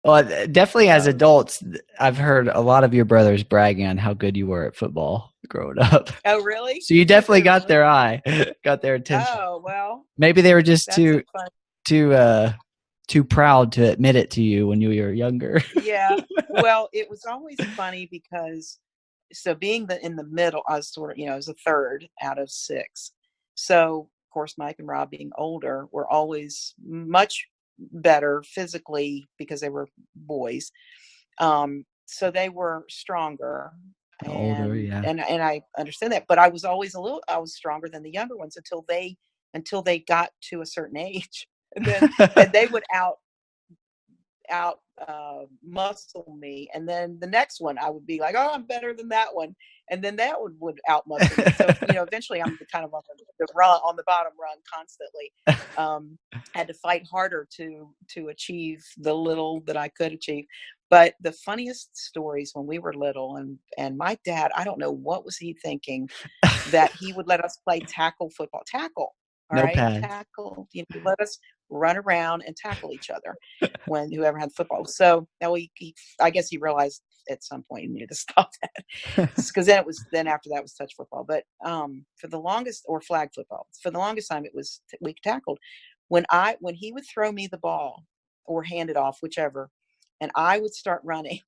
Well, definitely as So, adults, I've heard a lot of your brothers bragging on how good you were at football growing up. oh, really? So you Did definitely they got really? their eye, got their attention. Oh, well, Maybe they were just that's a too fun. too uh too proud to admit it to you when you were younger. Yeah. Well, it was always funny because so being in the middle, I was sort of, I was a third out of six. So of course, Mike and Rob being older were always much better physically because they were boys. So they were stronger, Older, and yeah. and I understand that. But I was always I was stronger than the younger ones until they got to a certain age, and then they would out muscle me, and then the next one I would be like, oh, I'm better than that one, and then that one would out muscle me. So eventually I'm kind of on the run, on the bottom run constantly. I had to fight harder to achieve the little that I could achieve. But the funniest stories when we were little, and my dad, I don't know what was he thinking, that he would let us play tackle football. Tackle, all No right, pads. tackle. Let us run around and tackle each other when whoever had football. So now I guess he realized at some point he needed to stop that, because then after that was touch football. But for the longest, or flag football, for the longest time it was we tackled. When he would throw me the ball or hand it off, whichever, and I would start running,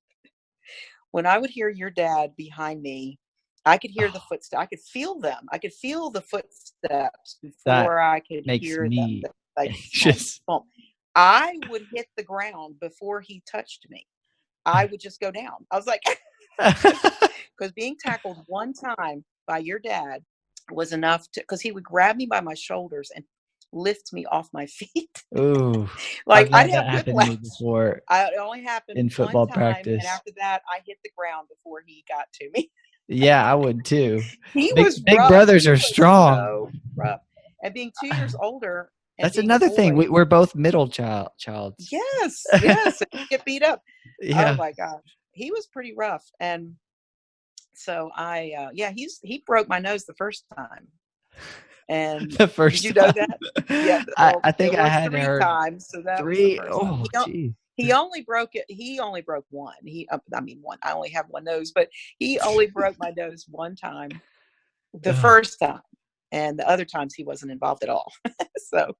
when I would hear your dad behind me, I could hear the Oh, footsteps. I could feel them. I could feel the footsteps that before I could makes heir them. me Like boom, anxious. boom. I would hit the ground before he touched me. I would just go down. I was like, because being tackled one time by your dad was enough to, because he would grab me by my shoulders and lift me off my feet. Ooh, Like I've I'd had that have happen to whiplash. me before It only happened in one football time, and practice. after that, I hit the ground before he got to me. Yeah, I would too. He Big was big rough. brothers He are was strong. so rough. And being 2 years older and That's being a another thing. boy, We're both middle childs. yes, yes, and you get beat up. Oh Yeah, my gosh, he was pretty rough. And so yeah, he broke my nose the first time. And the did you first know time. that? Yeah. Well, I think it I was had three heard times, so that was the three. first time. Oh, gee. He only broke it. He only broke one. I mean, one. I only have one nose, but he only broke my nose one time, the Ugh. first time, and the other times he wasn't involved at all. So,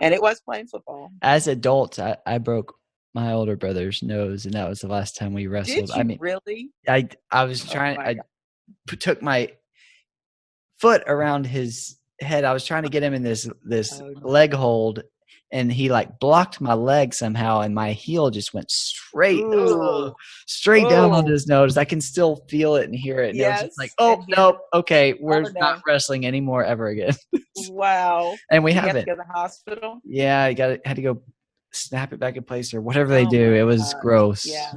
and it was playing football. As adults, I broke my older brother's nose, and that was the last time we wrestled. Did I you mean, really? I was Oh trying. my I god! took my foot around his head. I was trying to get him in this Oh leg no! hold, and he like blocked my leg somehow, and my heel just went Ooh! straight down on Oh his nose. I can still feel it and hear it, and it was just like, yes, oh and hear nope, the. okay, Oh we're not no! wrestling anymore ever again. Wow! And we Did you have to haven't. go to the hospital? Yeah, I had to go snap it back in place or whatever they Oh do. my It was gosh! gross, Yeah,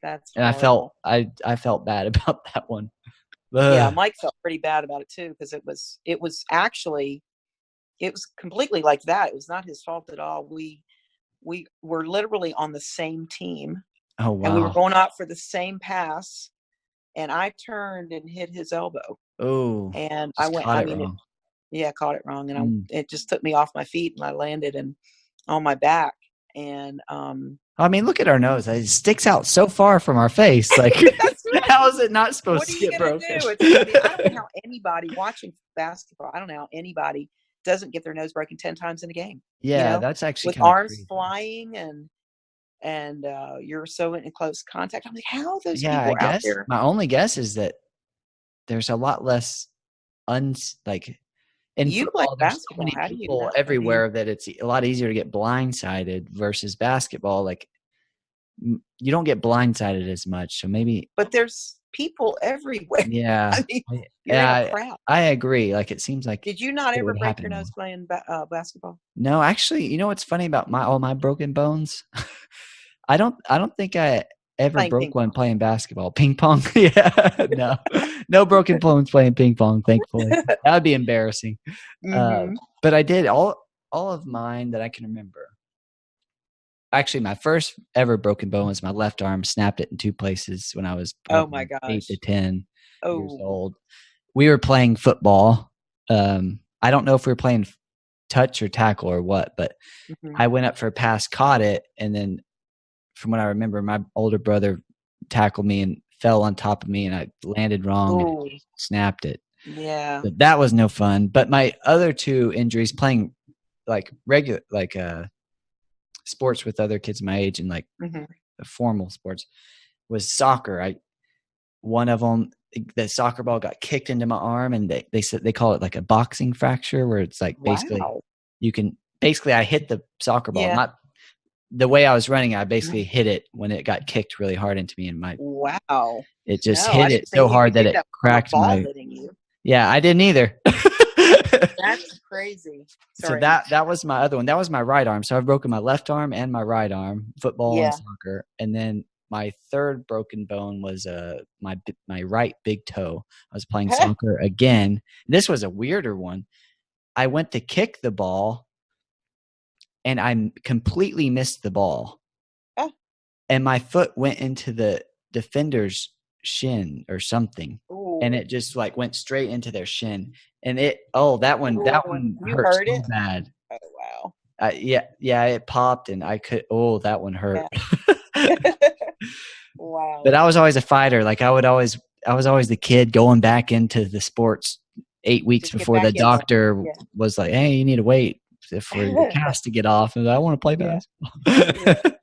that's and horrible. I felt bad about that one. Yeah, Ugh. Mike felt pretty bad about it too, because it was actually, it was completely like that. It was not his fault at all. We were literally on the same team, Oh and we were wow. going out for the same pass, and I turned and hit his elbow, Oh, and I just went. caught I it mean, wrong. yeah, caught it wrong, and Mm. it just took me off my feet, and I landed and on my back, and I mean, look at our nose. It sticks out so far from our face. Like, that's right. how is it not What supposed are to you get gonna broken? do? I mean, I don't know how anybody watching basketball. I don't know how anybody doesn't get their nose broken 10 times in a game. You Yeah, know, that's actually with kind of arms crazy. flying, and you're so in close contact. I'm like, how those Yeah, people I are out guess there? my only guess is that there's a lot less like in You play football, there's so basketball. many How do you people know? everywhere that it's a lot easier to get blindsided versus basketball. Like you don't get blindsided as much. So maybe, But there's people everywhere. yeah, I mean, I, you're in a yeah, crowd. I agree. Like it seems like Did you not it ever would break happen your more. nose playing basketball? No, actually, you know what's funny about my all my broken bones? I don't think I ever Playing ping broke one pong. playing basketball. Ping pong? Yeah. No. No broken bones playing ping pong, thankfully. That would be embarrassing. Uh, Hmm. but I did all of mine that I can remember. Actually, my first ever broken bone was my left arm. Snapped it in two places when I was Oh my probably 8 to gosh. 10 years Oh. old. We were playing football. I don't know if we were playing touch or tackle or what, but Hmm. I went up for a pass, caught it, and then from what I remember, my older brother tackled me and fell on top of me, and I landed wrong and snapped it. Yeah. But that was no fun. But my other two injuries, playing like regular, like sports with other kids my age and like formal sports, was soccer. One of them, the soccer ball got kicked into my arm, and they said they call it like a boxing fracture, where it's like basically I hit the soccer ball. Not the way I was running, I basically hit it when it got kicked really hard into me, and it just hit it so hard that it cracked my. Yeah, I didn't either. That's crazy. Sorry. So that was my other one. That was my right arm. So I've broken my left arm and my right arm, football and soccer. And then my third broken bone was my right big toe. I was playing soccer again. This was a weirder one. I went to kick the ball, and I completely missed the ball. And my foot went into the defender's shin or something. And it just like went straight into their shin, and that one hurt so bad. Oh wow! Yeah, it popped, and that one hurt. Yeah. Wow! But I was always a fighter. Like I was always the kid going back into the sports 8 weeks before the doctor was like, "Hey, you need to wait for your cast to get off." And I want to play basketball. I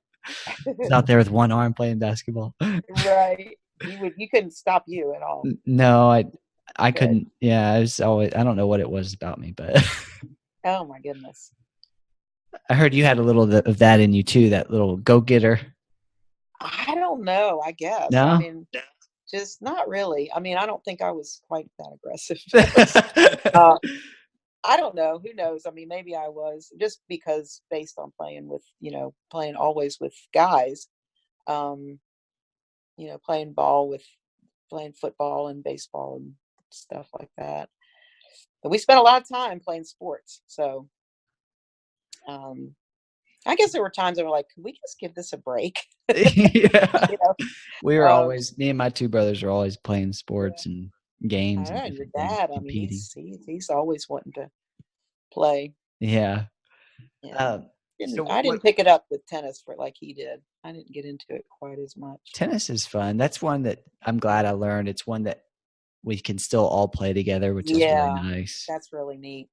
was out there with one arm playing basketball. Right. You couldn't stop you at all. No, I couldn't. Yeah, I was always. I don't know what it was about me, but. Oh my goodness! I heard you had a little of that in you too. That little go-getter. I don't know. I guess. No. I mean, just not really. I mean, I don't think I was quite that aggressive. I don't know. Who knows? I mean, maybe I was, just because based on playing always with guys. Playing football and baseball and stuff like that. But we spent a lot of time playing sports. So I guess there were times I were like, could we just give this a break? Yeah. We were always, me and my two brothers are always playing sports and games. And your dad, I mean, he's always wanting to play. Yeah. I didn't pick it up with tennis like he did. I didn't get into it quite as much. Tennis is fun. That's one that I'm glad I learned. It's one that we can still all play together, which is really nice. That's really neat.